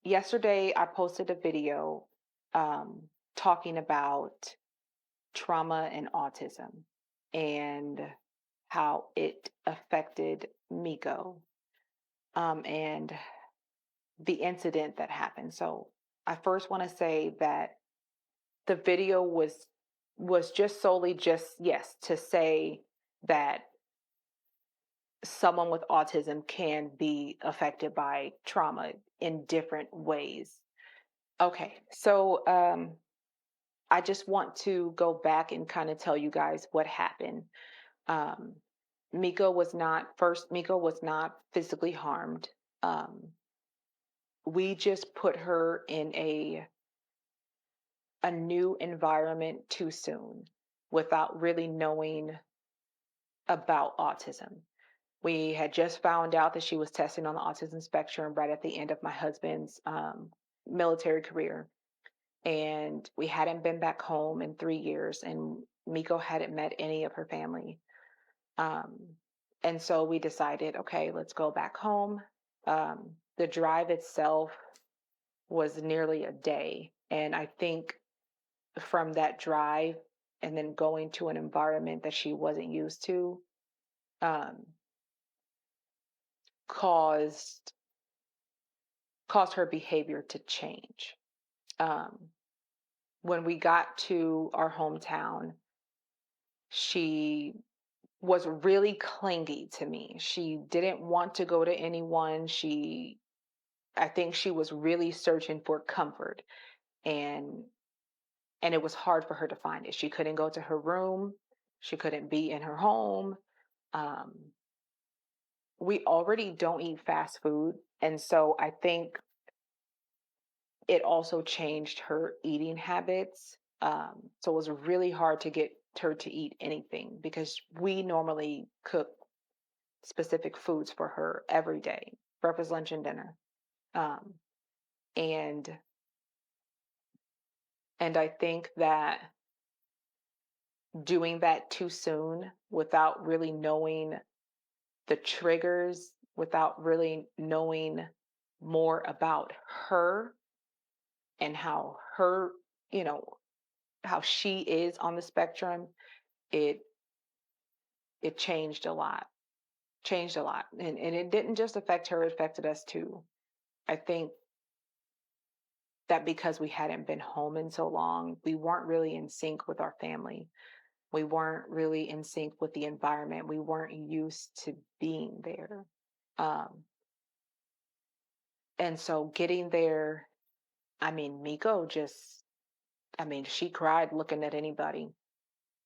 yesterday I posted a video um, talking about trauma and autism and how it affected Miko and the incident that happened. So I first want to say that the video was just solely just yes to say that someone with autism can be affected by trauma in different ways. Okay, so I just want to go back and kind of tell you guys what happened. Um, Miko was not physically harmed. Um, we just put her in a new environment too soon without really knowing about autism. We had just found out that she was testing on the autism spectrum right at the end of my husband's military career. And we hadn't been back home in 3 years, and Miko hadn't met any of her family. Um, and so we decided, okay, let's go back home. The drive itself was nearly a day. And I think from that drive and then going to an environment that she wasn't used to um, caused caused her behavior to change. Um, when we got to our hometown, she was really clingy to me. She didn't want to go to anyone. I think she was really searching for comfort, and it was hard for her to find it. She couldn't go to her room. She couldn't be in her home. Um, we already don't eat fast food, and so I think it also changed her eating habits. So it was really hard to get her to eat anything because we normally cook specific foods for her every day, breakfast, lunch, and dinner. Um, and I think that doing that too soon without really knowing the triggers, without really knowing more about her and how her, you know, how she is on the spectrum, it changed a lot. Changed a lot. And it didn't just affect her, it affected us too. I think that because we hadn't been home in so long, we weren't really in sync with our family. We weren't really in sync with the environment. We weren't used to being there. Um, and so getting there, I mean, Miko just, I mean, she cried looking at anybody.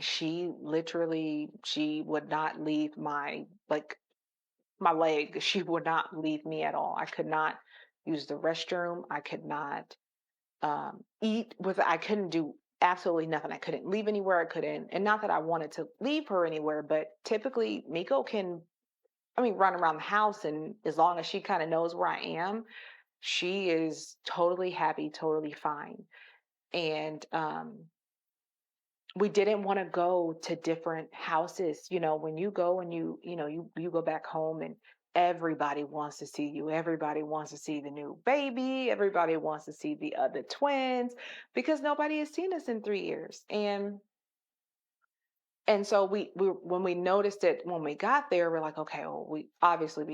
She would not leave my leg. She would not leave me at all. I could not use the restroom. I could not I couldn't do absolutely nothing. I couldn't leave anywhere. I couldn't, and not that I wanted to leave her anywhere, but typically Miko can, I mean, run around the house, and as long as she kind of knows where I am, she is totally happy, totally fine. And we didn't want to go to different houses. You know, when you go and you go back home and everybody wants to see you. Everybody wants to see the new baby. Everybody wants to see the other twins because nobody has seen us in 3 years. And so we when we noticed it when we got there, we're like, okay, well, we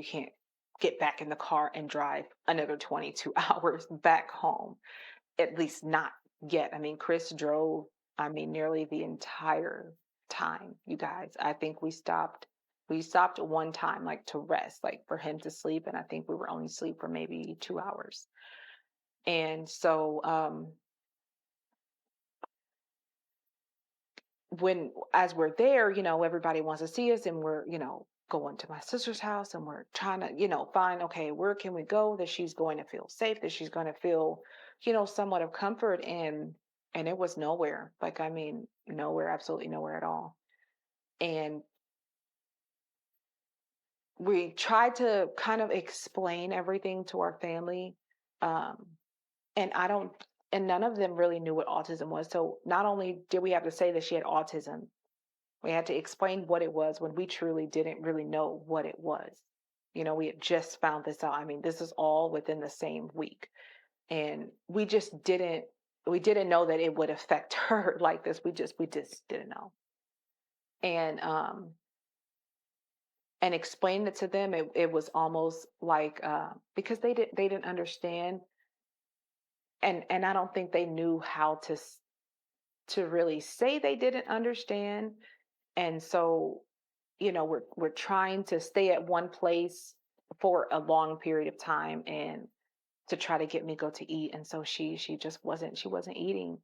can't get back in the car and drive another 22 hours back home, at least not yet. I mean, Chris drove, I mean, nearly the entire time, you guys. I think we stopped one time, like to rest, like for him to sleep. And I think we were only asleep for maybe 2 hours. And so, as we're there, everybody wants to see us, and we're, going to my sister's house, and we're trying to, find, okay, where can we go that she's going to feel safe, that she's going to feel, somewhat of comfort. And it was nowhere. Like, I mean, nowhere, absolutely nowhere at all. And we tried to kind of explain everything to our family. Um, and I don't, and none of them really knew what autism was. So not only did we have to say that she had autism, we had to explain what it was when we truly didn't really know what it was. We had just found this out. I mean, this is all within the same week. and we didn't know that it would affect her like this. We just didn't know. And and explaining it to them, it was almost like, because they didn't understand, and I don't think they knew how to really say they didn't understand. And so, we're trying to stay at one place for a long period of time, and to try to get Miko to eat. And so she just wasn't eating.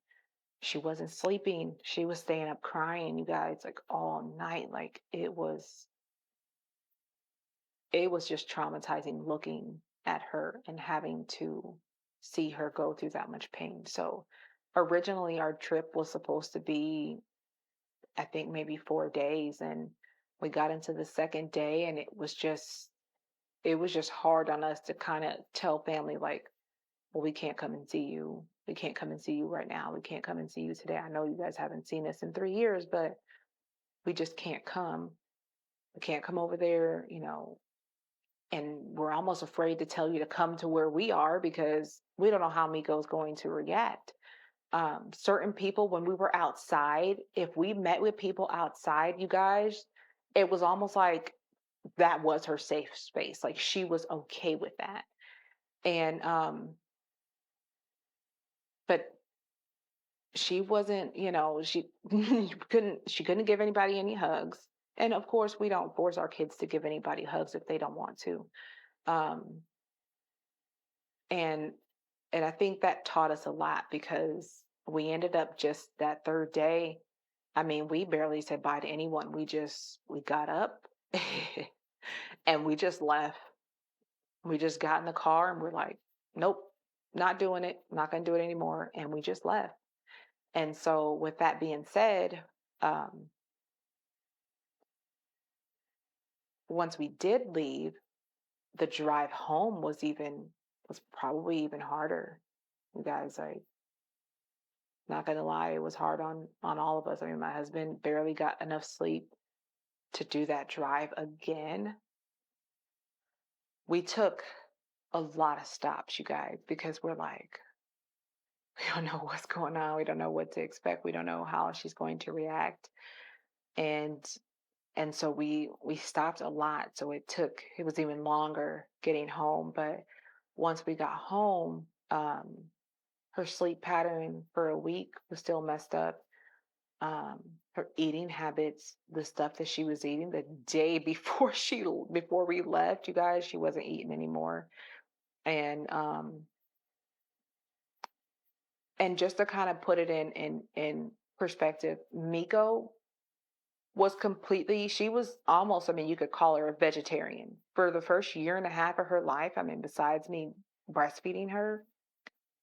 She wasn't sleeping. She was staying up crying, you guys, like all night. Like it was just traumatizing looking at her and having to see her go through that much pain. So originally our trip was supposed to be, I think, maybe 4 days, and we got into the second day, and it was just hard on us to kind of tell family, like, well, we can't come and see you. We can't come and see you right now. We can't come and see you today. I know you guys haven't seen us in 3 years, but we just can't come. We can't come over there. And we're almost afraid to tell you to come to where we are because we don't know how Miko's going to react. Certain people, when we were outside, if we met with people outside, you guys, it was almost like that was her safe space. Like she was okay with that. And but she wasn't, she couldn't give anybody any hugs. And of course, we don't force our kids to give anybody hugs if they don't want to. Um, and and I think that taught us a lot because we ended up just that third day. I mean, we barely said bye to anyone. We got up and we just left. We just got in the car and we're like, nope, not doing it, not gonna do it anymore. And we just left. And so with that being said, um, once we did leave, the drive home was probably even harder. You guys, I not gonna lie, it was hard on all of us. I mean, my husband barely got enough sleep to do that drive again. We took a lot of stops, you guys, because we're like, we don't know what's going on. We don't know what to expect. We don't know how she's going to react. And and so we stopped a lot. So it was even longer getting home. But once we got home, her sleep pattern for a week was still messed up. um, Her eating habits, the stuff that she was eating the day before we left, you guys, she wasn't eating anymore. And um and just to kind of put it in perspective, Miko was completely, she was almost, I mean, you could call her a vegetarian for the first year and a half of her life. I mean, besides me breastfeeding her,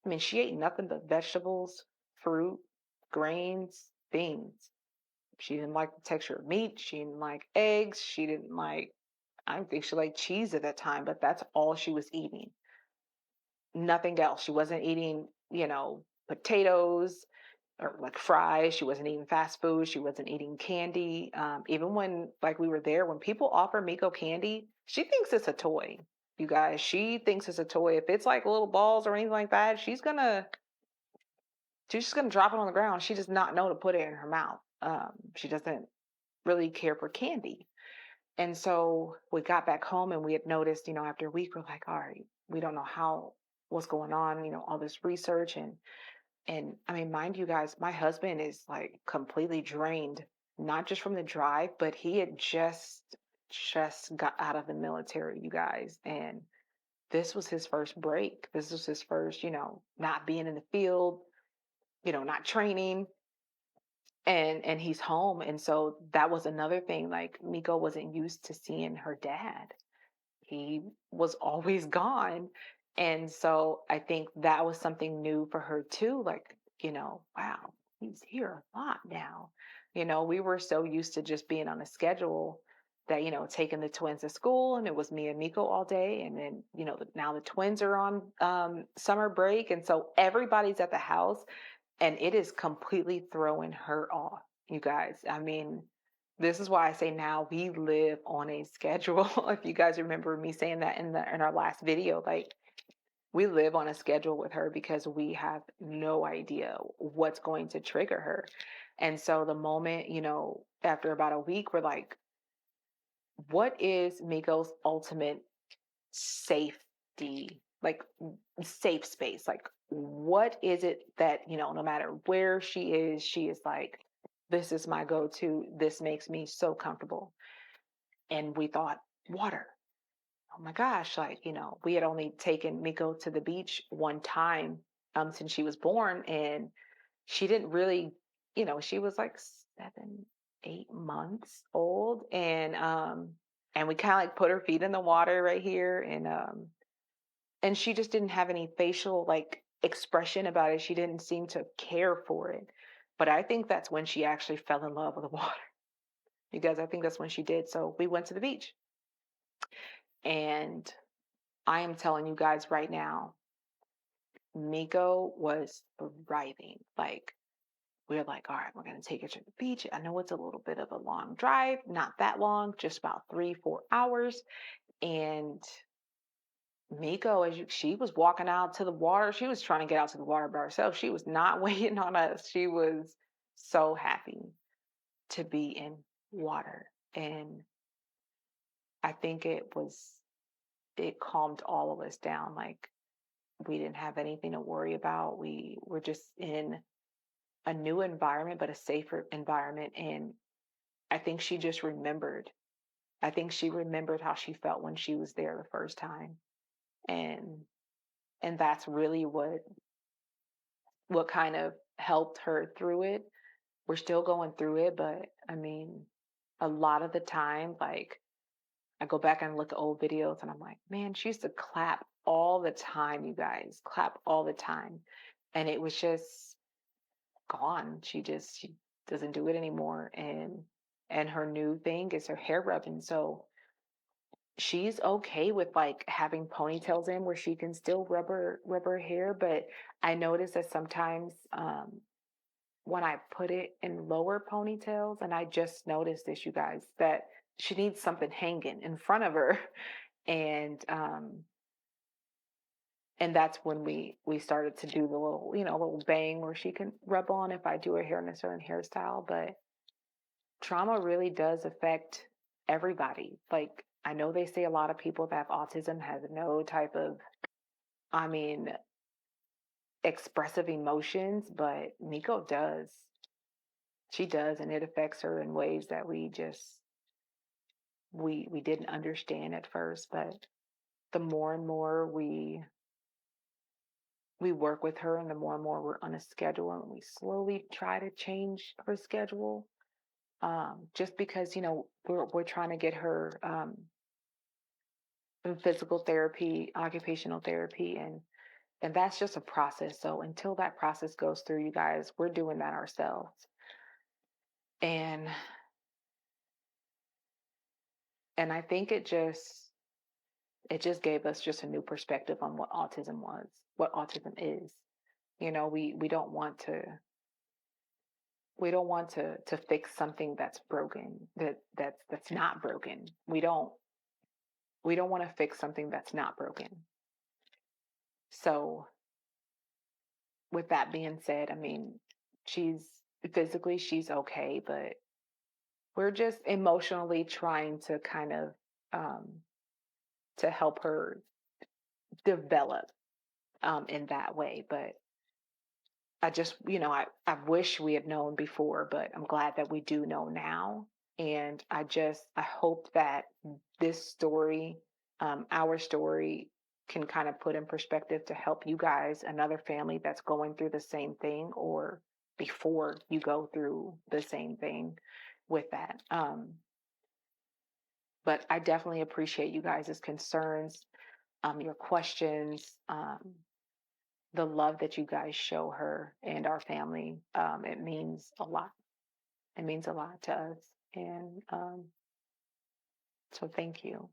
I mean, she ate nothing but vegetables, fruit, grains, beans. She didn't like the texture of meat. She didn't like eggs. She didn't like, I don't think she liked cheese at that time, but that's all she was eating. Nothing else. She wasn't eating, potatoes or like fries. She wasn't eating fast food. She wasn't eating candy. Even when, like, we were there, when people offer Miko candy, she thinks it's a toy. You guys, she thinks it's a toy. If it's like little balls or anything like that, she's just gonna drop it on the ground. She does not know to put it in her mouth. She doesn't really care for candy. And so we got back home and we had noticed, after a week, we're like, all right, we don't know what's going on, all this research. And I mean, mind you guys, my husband is like completely drained, not just from the drive, but he had just got out of the military, you guys. And this was his first break. This was his first, not being in the field, not training, and he's home. And so that was another thing. Like, Miko wasn't used to seeing her dad. He was always gone. And so I think that was something new for her too. Like, wow, he's here a lot now. We were so used to just being on a schedule that, taking the twins to school, and it was me and Miko all day. And then, now the twins are on summer break. And so everybody's at the house, and it is completely throwing her off, you guys. I mean, this is why I say now we live on a schedule. If you guys remember me saying that in our last video, like, we live on a schedule with her because we have no idea what's going to trigger her. And so the moment, after about a week, we're like, what is Miko's ultimate safety, like safe space? Like, what is it that, no matter where she is like, this is my go to. This makes me so comfortable. And we thought, water. Oh my gosh, like, we had only taken Miko to the beach one time since she was born, and she didn't really, she was like 7, 8 months old, and we kind of like put her feet in the water right here, and she just didn't have any facial like expression about it. She didn't seem to care for it. But I think that's when she actually fell in love with the water because I think that's when she did. So we went to the beach, and I am telling you guys right now, Miko was thriving. Like, we're like, all right, we're going to take her to the beach. I know it's a little bit of a long drive, not that long, just about 3, 4 hours. And Miko, she was walking out to the water, she was trying to get out to the water by herself. She was not waiting on us. She was so happy to be in water. And I think it calmed all of us down. Like, we didn't have anything to worry about. We were just in a new environment, but a safer environment. And I think she just remembered. I think she remembered how she felt when she was there the first time. And that's really what kind of helped her through it. We're still going through it, but I mean, a lot of the time, like, I go back and look at old videos and I'm like, man, she used to clap all the time, you guys, clap all the time. And it was just gone. She doesn't do it anymore. And her new thing is her hair rubbing. So she's okay with like having ponytails in where she can still rub her hair. But I notice that sometimes when I put it in lower ponytails, and I just noticed this, you guys, that she needs something hanging in front of her. And that's when we started to do the little bang where she can rub on if I do her hair in a certain hairstyle. But trauma really does affect everybody. Like, I know they say a lot of people that have autism have no type of, I mean, expressive emotions, but Miko does. She does, and it affects her in ways that we didn't understand at first. But the more and more we work with her, and the more and more we're on a schedule, and we slowly try to change her schedule, just because we're trying to get her physical therapy, occupational therapy, and that's just a process. So until that process goes through, you guys, we're doing that ourselves. And I think it just gave us just a new perspective on what autism was, what autism is. We don't want to fix something that's broken, that's not broken. We don't want to fix something that's not broken. So with that being said, I mean, she's physically she's okay, but we're just emotionally trying to kind of um, to help her develop in that way. But I just, I wish we had known before, but I'm glad that we do know now. And I hope that this story, our story, can kind of put in perspective to help you guys, another family that's going through the same thing, or before you go through the same thing with that. But I definitely appreciate you guys' concerns, your questions, the love that you guys show her and our family. It means a lot. It means a lot to us. And so thank you.